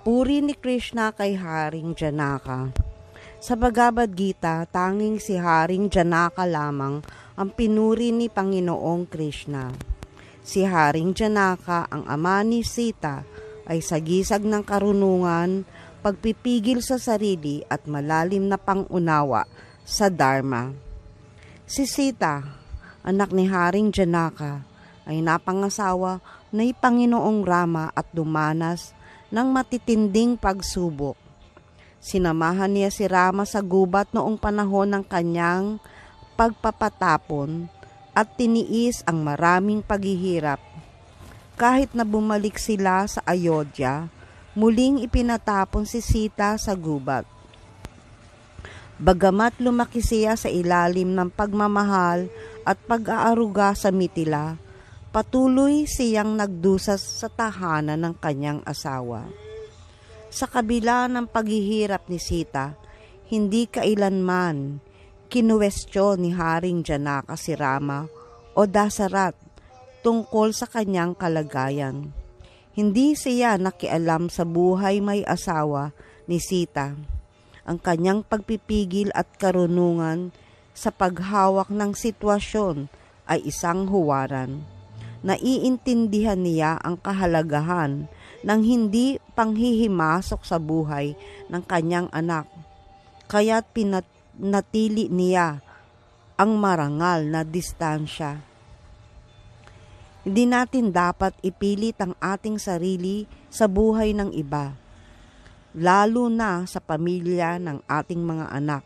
Papuri ni Krishna kay Haring Janaka. Sa Bhagavad Gita, tanging si Haring Janaka lamang ang pinuri ni Panginoong Krishna. Si Haring Janaka, ang ama ni Sita, ay sagisag ng karunungan, pagpipigil sa sarili at malalim na pangunawa sa Dharma. Si Sita, anak ni Haring Janaka, ay napangasawa ni Panginoong Rama at dumanas ng matitinding pagsubok. Sinamahan niya si Rama sa gubat noong panahon ng kanyang pagpapatapon at tiniis ang maraming paghihirap. Kahit na bumalik sila sa Ayodhya, muling ipinatapon si Sita sa gubat. Bagamat lumaki siya sa ilalim ng pagmamahal at pag-aaruga sa Mithila, patuloy siyang nagdusas sa tahanan ng kanyang asawa. Sa kabila ng paghihirap ni Sita, hindi kailanman kinuwestiyon ni Haring Janaka si Rama o Dasarat tungkol sa kanyang kalagayan. Hindi siya nakialam sa buhay may asawa ni Sita. Ang kanyang pagpipigil at karunungan sa paghawak ng sitwasyon ay isang huwaran. Naiintindihan niya ang kahalagahan ng hindi panghihimasok sa buhay ng kanyang anak, kaya't pinatili niya ang marangal na distansya. Hindi natin dapat ipilit ang ating sarili sa buhay ng iba, lalo na sa pamilya ng ating mga anak.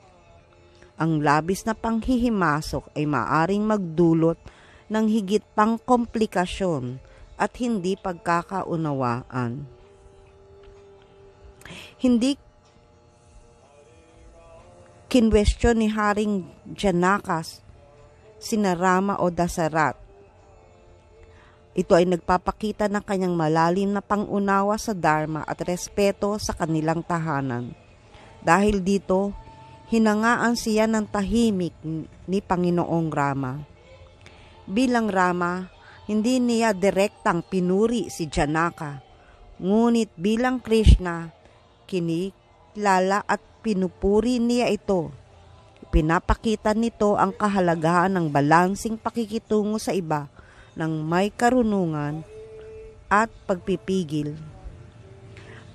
Ang labis na panghihimasok ay maaring magdulot ng higit pang komplikasyon at hindi pagkakaunawaan. Hindi kinwestiyon ni Haring Janaka sina Rama o Dasarat. Ito ay nagpapakita ng kanyang malalim na pangunawa sa Dharma at respeto sa kanilang tahanan. Dahil dito, hinangaan siya ng tahimik ni Panginoong Rama. Bilang Rama, hindi niya direktang pinuri si Janaka, ngunit bilang Krishna, kinikilala at pinupuri niya ito. Pinapakita nito ang kahalagahan ng balansing pakikitungo sa iba ng may karunungan at pagpipigil.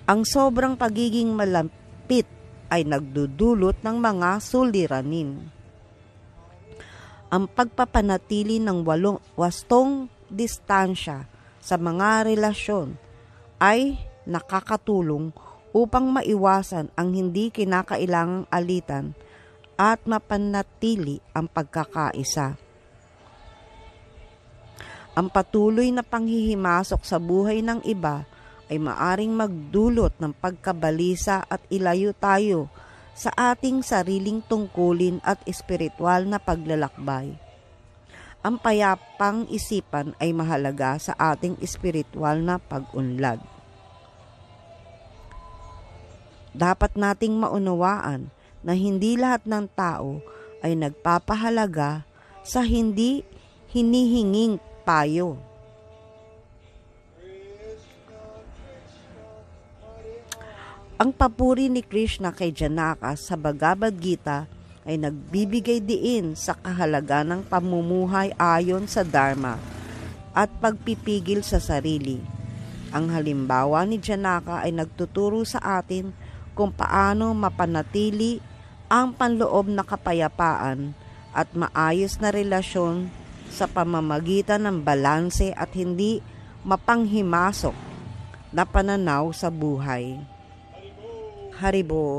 Ang sobrang pagiging malapit ay nagdudulot ng mga suliranin. Ang pagpapanatili ng wastong distansya sa mga relasyon ay nakakatulong upang maiwasan ang hindi kinakailangang alitan at mapanatili ang pagkakaisa. Ang patuloy na panghihimasok sa buhay ng iba ay maaring magdulot ng pagkabalisa at ilayo tayo sa ating sariling tungkulin at espiritual na paglalakbay. Ang payapang isipan ay mahalaga sa ating espiritual na pag-unlad. Dapat nating maunawaan na hindi lahat ng tao ay nagpapahalaga sa hindi hinihinging payo. Ang papuri ni Krishna kay Janaka sa Bhagavad Gita ay nagbibigay diin sa kahalagaan ng pamumuhay ayon sa Dharma at pagpipigil sa sarili. Ang halimbawa ni Janaka ay nagtuturo sa atin kung paano mapanatili ang panloob na kapayapaan at maayos na relasyon sa pamamagitan ng balanse at hindi mapanghimasok na pananaw sa buhay. Haribo.